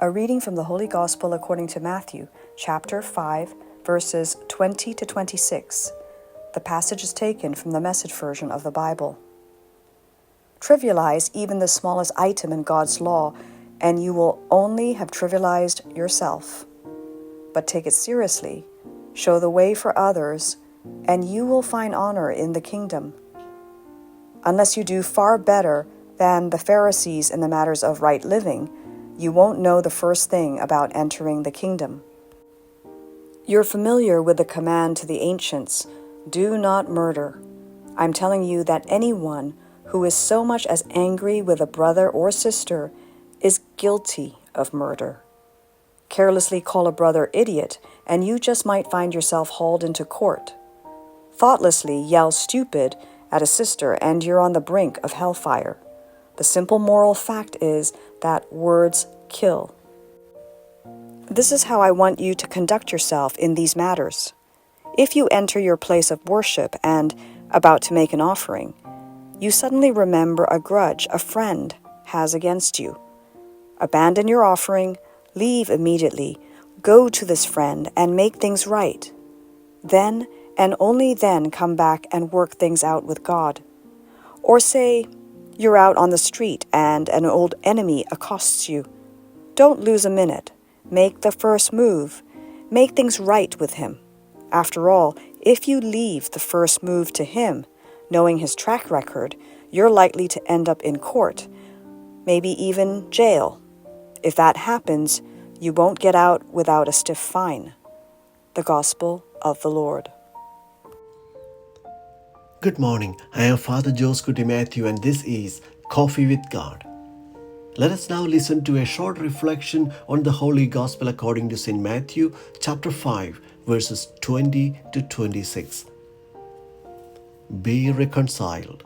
A reading from the Holy Gospel according to Matthew, chapter 5, verses 20 to 26. The passage is taken from the Message version of the Bible. Trivialize even the smallest item in God's law, and you will only have trivialized yourself. But take it seriously, show the way for others, and you will find honor in the kingdom. Unless you do far better than the Pharisees in the matters of right living, you won't know the first thing about entering the kingdom. You're familiar with the command to the ancients, do not murder. I'm telling you that anyone who is so much as angry with a brother or sister is guilty of murder. Carelessly call a brother idiot, and you just might find yourself hauled into court. Thoughtlessly yell stupid at a sister, and you're on the brink of hellfire. The simple moral fact is that words kill. This is how I want you to conduct yourself in these matters. If you enter your place of worship and about to make an offering, you suddenly remember a grudge a friend has against you. Abandon your offering, leave immediately, go to this friend and make things right. Then and only then come back and work things out with God. Or say, you're out on the street and an old enemy accosts you. Don't lose a minute. Make the first move. Make things right with him. After all, if you leave the first move to him, knowing his track record, you're likely to end up in court, maybe even jail. If that happens, you won't get out without a stiff fine. The Gospel of the Lord. Good morning. I am Father Joseph Matthew, and this is Coffee with God. Let us now listen to a short reflection on the Holy Gospel according to St. Matthew, chapter 5, verses 20 to 26. Be reconciled.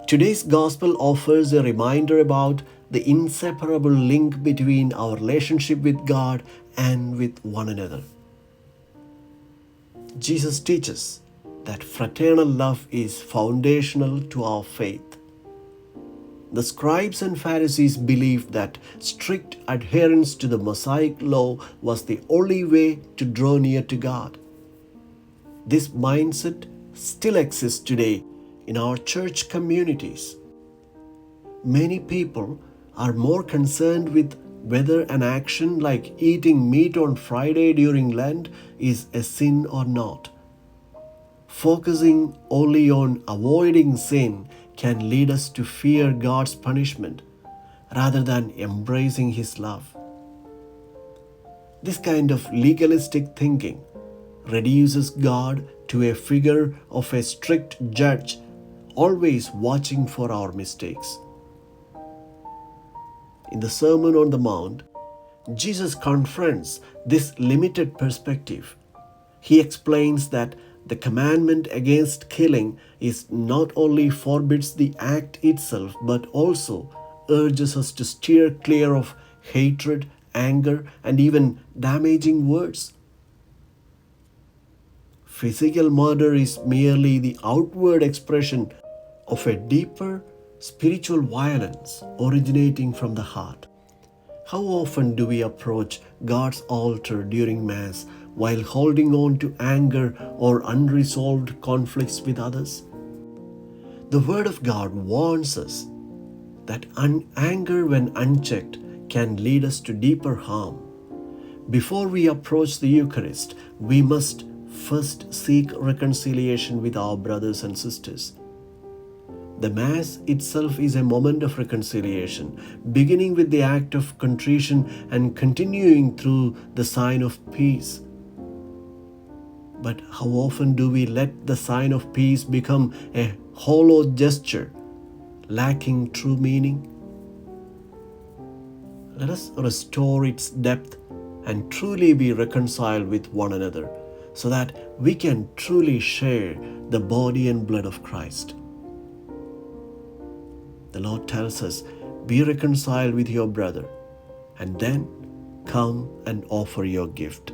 Today's Gospel offers a reminder about the inseparable link between our relationship with God and with one another. Jesus teaches that fraternal love is foundational to our faith. The Scribes and Pharisees believed that strict adherence to the Mosaic Law was the only way to draw near to God. This mindset still exists today in our church communities. Many people are more concerned with whether an action like eating meat on Friday during Lent is a sin or not. Focusing only on avoiding sin can lead us to fear God's punishment rather than embracing His love. This kind of legalistic thinking reduces God to a figure of a strict judge, always watching for our mistakes. In the Sermon on the Mount, Jesus confronts this limited perspective. He explains that the commandment against killing is not only forbids the act itself, but also urges us to steer clear of hatred, anger, and even damaging words. Physical murder is merely the outward expression of a deeper spiritual violence originating from the heart. How often do we approach God's altar during Mass while holding on to anger or unresolved conflicts with others? The Word of God warns us that anger, when unchecked, can lead us to deeper harm. Before we approach the Eucharist, we must first seek reconciliation with our brothers and sisters. The Mass itself is a moment of reconciliation, beginning with the act of contrition and continuing through the sign of peace. But how often do we let the sign of peace become a hollow gesture, lacking true meaning? Let us restore its depth and truly be reconciled with one another, so that we can truly share the body and blood of Christ. The Lord tells us, be reconciled with your brother, and then come and offer your gift.